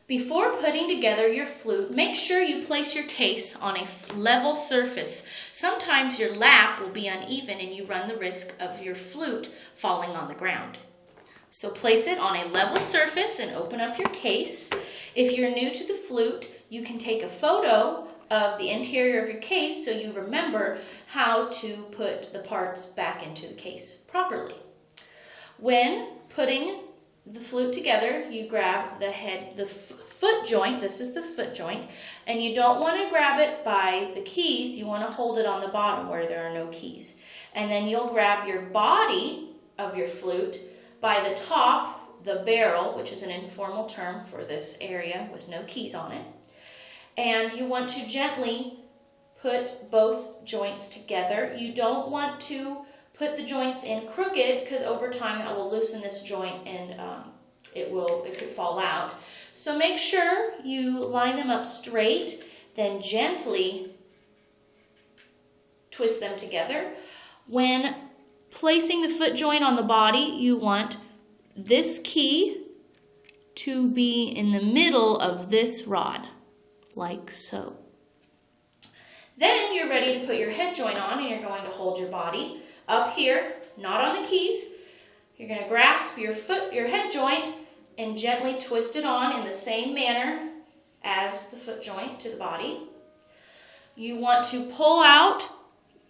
Before putting together your flute, make sure you place your case on a level surface. Sometimes your lap will be uneven and you run the risk of your flute falling on the ground. So place it on a level surface and open up your case. If you're new to the flute, you can take a photo of the interior of your case so you remember how to put the parts back into the case properly. When putting the flute together, you grab the foot joint, this is the foot joint, and you don't want to grab it by the keys, you want to hold it on the bottom where there are no keys. And then you'll grab your body of your flute by the top, the barrel, which is an informal term for this area with no keys on it. And you want to gently put both joints together. You don't want to put the joints in crooked because over time that will loosen this joint and it could fall out. So make sure you line them up straight, then gently twist them together. When placing the foot joint on the body, you want this key to be in the middle of this rod, like so. Then you're ready to put your head joint on and you're going to hold your body up here, not on the keys. You're going to grasp your head joint and gently twist it on in the same manner as the foot joint to the body. You want to pull out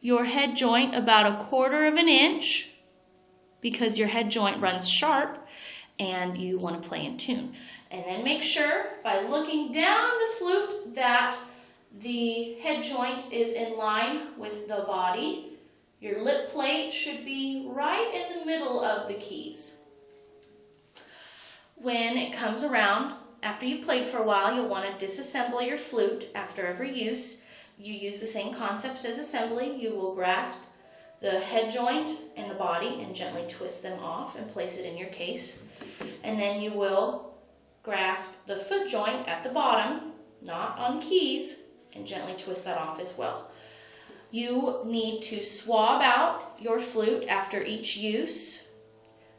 your head joint about 1/4 inch because your head joint runs sharp and you want to play in tune. And then make sure by looking down the flute that the head joint is in line with the body. Your lip plate should be right in the middle of the keys. When it comes around, after you played for a while, you'll want to disassemble your flute after every use. You use the same concepts as assembly. You will grasp the head joint and the body and gently twist them off and place it in your case. And then you will grasp the foot joint at the bottom, not on the keys, and gently twist that off as well. You need to swab out your flute after each use.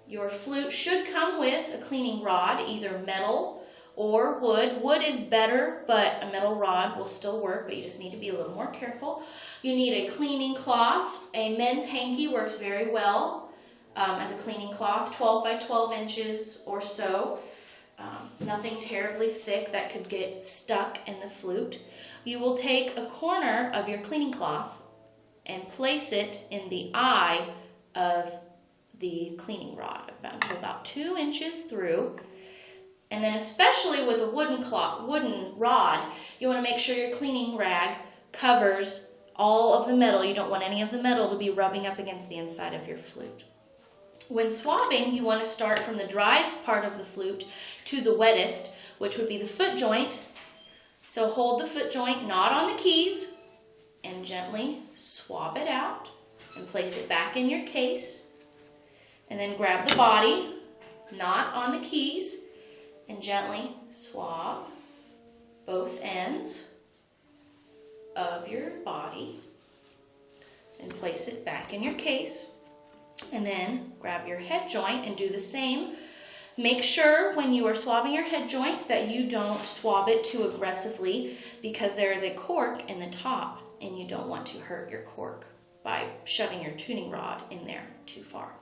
Your flute should come with a cleaning rod, either metal or wood. Wood is better, but a metal rod will still work, but you just need to be a little more careful. You need a cleaning cloth. A men's hanky works very well as a cleaning cloth, 12 by 12 inches or so. Nothing terribly thick that could get stuck in the flute. You will take a corner of your cleaning cloth and place it in the eye of the cleaning rod, about 2 inches through. And then especially with a wooden rod, you want to make sure your cleaning rag covers all of the metal. You don't want any of the metal to be rubbing up against the inside of your flute. When swabbing, you want to start from the driest part of the flute to the wettest, which would be the foot joint. So hold the foot joint not on the keys and gently swab it out and place it back in your case. And then grab the body, not on the keys, and gently swab both ends of your body and place it back in your case. And then grab your head joint and do the same. Make sure when you are swabbing your head joint that you don't swab it too aggressively because there is a cork in the top and you don't want to hurt your cork by shoving your tuning rod in there too far.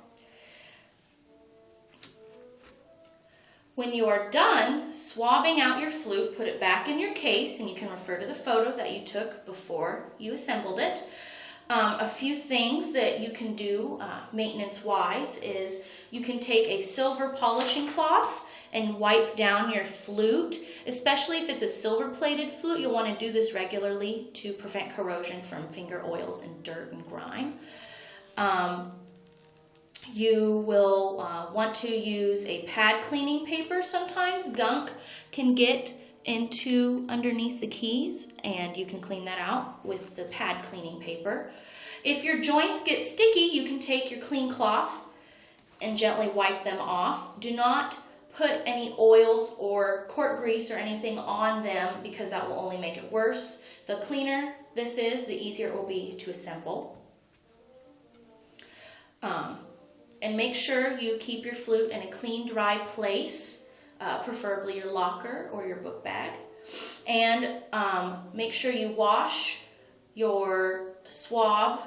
When you are done swabbing out your flute, put it back in your case, and you can refer to the photo that you took before you assembled it. A few things that you can do maintenance-wise is you can take a silver polishing cloth and wipe down your flute, especially if it's a silver-plated flute. You'll want to do this regularly to prevent corrosion from finger oils and dirt and grime. You will want to use a pad cleaning paper. Sometimes gunk can get into underneath the keys, and you can clean that out with the pad cleaning paper. If your joints get sticky, you can take your clean cloth and gently wipe them off. Do not put any oils or cork grease or anything on them because that will only make it worse. The cleaner this is, the easier it will be to assemble. And make sure you keep your flute in a clean, dry place preferably your locker or your book bag. And make sure you wash your swab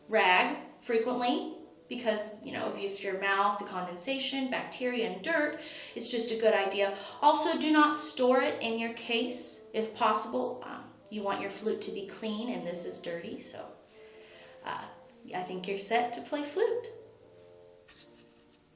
rag frequently, because if your mouth, the condensation, bacteria, and dirt, it's just a good idea. Also, do not store it in your case if possible. You want your flute to be clean, and this is dirty, so I think you're set to play flute.